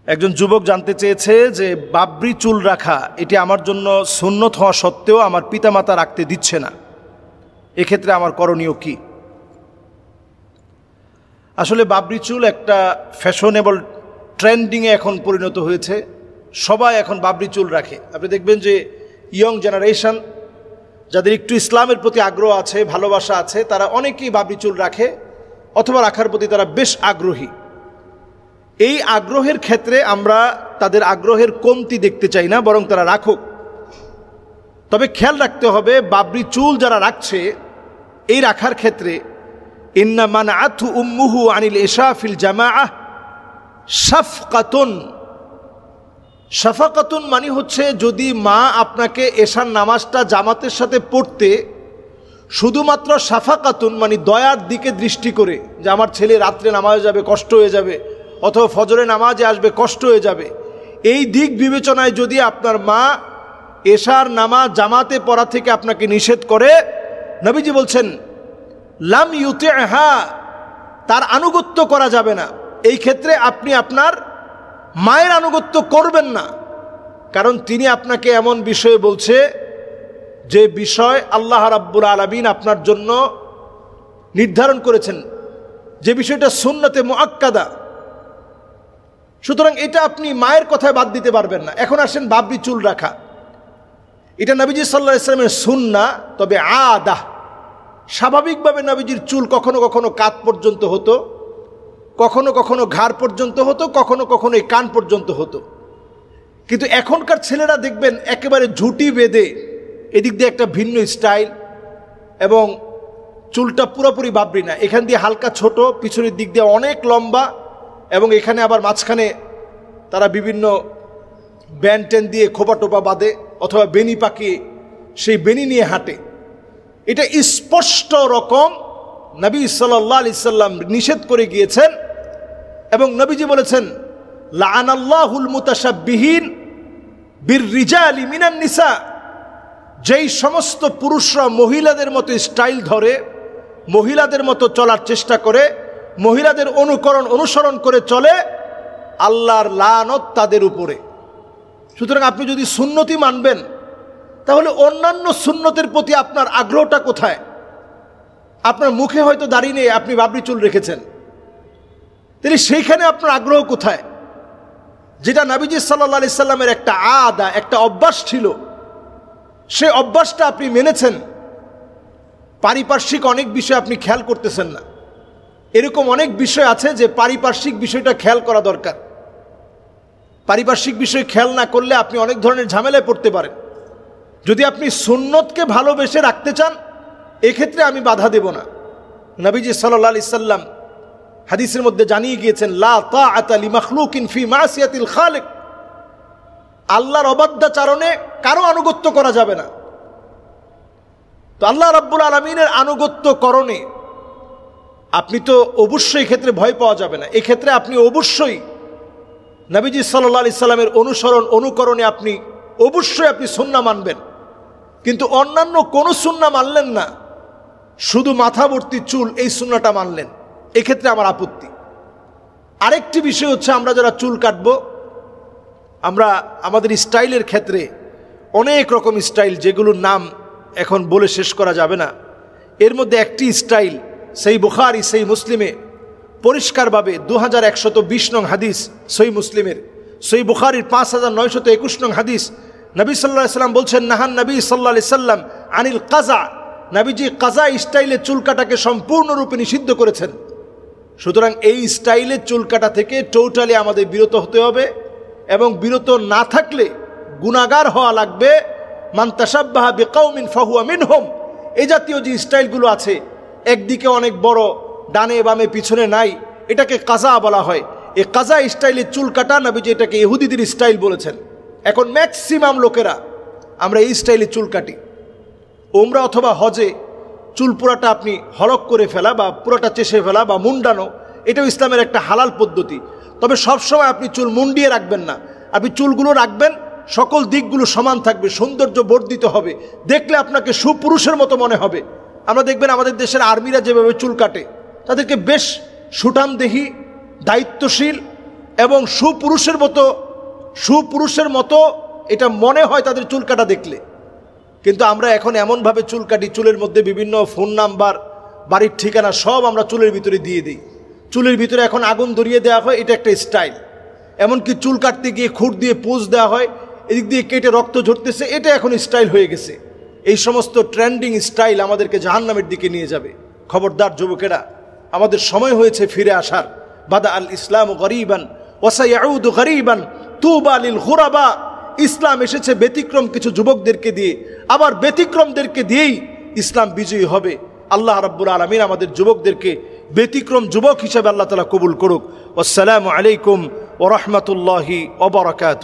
একজন যুবক জানতে চেয়েছে যে বাবরি চুল রাখা এটি আমার জন্য সুন্নত হওয়া সত্ত্বেও আমার পিতামাতা রাখতে দিচ্ছে না, এক্ষেত্রে আমার করণীয় কি? আসলে বাবরি চুল একটা ফ্যাশনেবল ট্রেন্ডিংয়ে এখন পরিণত হয়েছে। সবাই এখন বাবরি চুল রাখে। আপনি দেখবেন যে ইয়ং জেনারেশন যাদের একটু ইসলামের প্রতি আগ্রহ আছে, ভালোবাসা আছে, তারা অনেকেই বাবরি চুল রাখে অথবা রাখার প্রতি তারা বেশ আগ্রহী। এই আগ্রহের ক্ষেত্রে আমরা তাদের আগ্রহের কমতি দেখতে চাই না, বরং তারা রাখুক। তবে খেয়াল রাখতে হবে বাবরি চুল যারা রাখছে এই রাখার ক্ষেত্রে ইন্না মানআতহু উম্মুহু আনিল ইশা ফিল জামাআহ শাফকাতুন। শাফাকাতুন মানে হচ্ছে যদি মা আপনাকে এশার নামাজটা জামাতের সাথে পড়তে শুধুমাত্র শাফাকাতুন মানে দয়ার দিকে দৃষ্টি করে যে আমার ছেলে রাত্রে নামাজে যাবে কষ্ট হয়ে যাবে, অথবা ফজরে নামাজে আসবে কষ্ট হয়ে যাবে, এই দিক বিবেচনায় যদি আপনার মা এশার নামাজ জামাতে পড়া থেকে আপনাকে নিষেধ করে, নবীজি বলছেন লাম ইউতিহা, তার আনুগত্য করা যাবে না। এই ক্ষেত্রে আপনি আপনার মায়ের আনুগত্য করবেন না, কারণ তিনি আপনাকে এমন বিষয়ে বলছে যে বিষয় আল্লাহ রাব্বুল আলামিন আপনার জন্য নির্ধারণ করেছেন, যে বিষয়টা সুন্নতে মুআক্কাদা। সুতরাং এটা আপনি মায়ের কথায় বাদ দিতে পারবেন না। এখন আসেন বাবরি চুল রাখা, এটা নবীজি সাল্লাল্লাহু আলাইহি ওয়াসাল্লামের সুন্নাহ, তবে আদা। স্বাভাবিকভাবে নবীজির চুল কখনো কখনো কাঁধ পর্যন্ত হতো, কখনো কখনো ঘাড় পর্যন্ত হতো, কখনো কখনো এই কান পর্যন্ত হতো। কিন্তু এখনকার ছেলেরা দেখবেন একেবারে ঝুঁটি বেঁধে এদিক দিয়ে একটা ভিন্ন স্টাইল, এবং চুলটা পুরোপুরি বাবরি না, এখান দিয়ে হালকা ছোট, পিছনের দিক দিয়ে অনেক লম্বা, এবং এখানে আবার মাঝখানে তারা বিভিন্ন ব্যান্ড ট্যান দিয়ে খোপা টোপা বাঁধে অথবা বেনি পাকিয়ে সেই বেনি নিয়ে হাঁটে। এটা স্পষ্ট রকম নবী সাল্লাল্লাহু আলাইহি সাল্লাম নিষেধ করে গিয়েছেন, এবং নবীজি বলেছেন লাআনাল্লাহুল মুতাশাব্বিহিন বিররিজালি মিনান নিসা। যেই সমস্ত পুরুষরা মহিলাদের মতো স্টাইল ধরে, মহিলাদের মতো চলার চেষ্টা করে, মহিলাদের অনুসরণ করে চলে, আল্লাহর লানত তাদের উপরে। সুতরাং আপনি যদি সুন্নতি মানবেন তাহলে অন্যান্য সুন্নতের প্রতি আপনার আগ্রহটা কোথায়? আপনার মুখে হয়তো দাড়ি নেই, আপনি বাবরি চুল রেখেছেন, তাহলে সেইখানে আপনার আগ্রহ কোথায়? যেটা নবীজি সাল্লাল্লাহু আলাইহি সাল্লামের একটা আদা, একটা অভ্যাস ছিল, সেই অভ্যাসটা আপনি মেনেছেন। পারিপার্শ্বিক অনেক বিষয় আপনি খেয়াল করতেছেন না। এরকম অনেক বিষয় আছে যে পারিপার্শ্বিক বিষয়টা খেয়াল করা দরকার। পারিপার্শ্বিক বিষয় খেয়াল না করলে আপনি অনেক ধরনের ঝামেলায় পড়তে পারেন। যদি আপনি সুন্নতকে ভালোবেসে রাখতে চান, এক্ষেত্রে আমি বাধা দেব না। নবীজি সাল্লাল্লাহু আলাইহি সাল্লাম হাদিসের মধ্যে জানিয়ে গিয়েছেন লা তাআতা লিমাখলুকিন ফি মাসিয়াতিল খালিক, আল্লাহর অবাধ্যাচরণে কারো আনুগত্য করা যাবে না। তো আল্লাহ রাব্বুল আলামিনের আনুগত্য করণে আপনি তো অবশ্যই ক্ষেত্রে ভয় পাওয়া যাবে না। এক্ষেত্রে আপনি অবশ্যই নবীজি সাল্লাল্লাহু আলাইহি সাল্লামের অনুকরণে আপনি অবশ্যই সুন্নাহ মানবেন। কিন্তু অন্যান্য কোনো সুন্নাহ মানলেন না, শুধু মাথা ভর্তি চুল এই সুন্নাহটা মানলেন, এক্ষেত্রে আমার আপত্তি। আরেকটি বিষয় হচ্ছে, আমরা যারা চুল কাটবো, আমরা আমাদের স্টাইলের ক্ষেত্রে অনেক রকম স্টাইল, যেগুলোর নাম এখন বলে শেষ করা যাবে না। এর মধ্যে একটি স্টাইল সহিহ বুখারী সহিহ মুসলিমে পরিষ্কারভাবে 2120 নং হাদিস, সহিহ মুসলিমের সহিহ বুখারীর 5921 নং হাদিস, নবী সাল্লাল্লাহু আলাইহি সাল্লাম বলছেন নাহান নবী সাল্লাল্লাহু আলাইহি সাল্লাম আনিল কাজা, নবীজি কাজা স্টাইলে চুল কাটাকে সম্পূর্ণরূপে নিষিদ্ধ করেছেন। সুতরাং এই স্টাইলে চুল কাটা থেকে টোটালি আমাদের বিরত হতে হবে, এবং বিরত না থাকলে গুনাহগার হওয়া লাগবে। মান তাশাব্বাহা বিকাউমিন ফাহুয়া মিনহুম, এই জাতীয় যে স্টাইলগুলো আছে, একদিকে অনেক বড়, ডানে বামে পিছনে নাই, এটাকে কাজা বলা হয়। এই কাজা স্টাইলে চুল কাটা, নবীজি এটাকে ইহুদিদের স্টাইল বলেছেন। এখন ম্যাক্সিমাম লোকেরা আমরা এই স্টাইলে চুল কাটি। ওমরা অথবা হজে চুল পুরাটা আপনি হলক করে ফেলা বা পুরাটা চেষে ফেলা বা মুন্ডানো, এটাও ইসলামের একটা হালাল পদ্ধতি। তবে সবসময় আপনি চুল মুন্ডিয়ে রাখবেন না, আপনি চুলগুলো রাখবেন, সকল দিকগুলো সমান থাকবে, সৌন্দর্য বর্ধিত হবে, দেখলে আপনাকে সুপুরুষের মতো মনে হবে। আমরা দেখবেন আমাদের দেশের আর্মিরা যেভাবে চুল কাটে, তাদেরকে বেশ সুঠামদেহী, দায়িত্বশীল এবং সুপুরুষের মতো এটা মনে হয় তাদের চুল কাটা দেখলে। কিন্তু আমরা এখন এমনভাবে চুল কাটি, চুলের মধ্যে বিভিন্ন ফোন নাম্বার, বাড়ির ঠিকানা সব আমরা চুলের ভিতরে দিয়ে দিই। চুলের ভিতরে এখন আগুন ধরিয়ে দেওয়া হয়, এটা একটা স্টাইল। এমনকি চুল কাটতে গিয়ে খুঁট দিয়ে পোজ দেওয়া হয়, এদিক দিয়ে কেটে রক্ত ঝরতেছে, এটা এখন স্টাইল হয়ে গেছে। এই সমস্ত ট্রেন্ডিং স্টাইল আমাদেরকে জাহান্নামের দিকে নিয়ে যাবে। খবরদার যুবকেরা, আমাদের সময় হয়েছে ফিরে আসার। বাদা আল ইসলাম গরিবান ওয়াসায়াউদু গরিবান তুবা লিল গুরাবা। ইসলাম এসেছে ব্যতিক্রম কিছু যুবকদেরকে দিয়ে, আবার ব্যতিক্রমদেরকে দিয়েই ইসলাম বিজয়ী হবে। আল্লাহ রাব্বুল আলামিন আমাদের যুবকদেরকে ব্যতিক্রম যুবক হিসেবে আল্লাহ তাআলা কবুল করুক। আসসালামু আলাইকুম ওয়া রাহমাতুল্লাহি ওয়া বারাকাতুহু।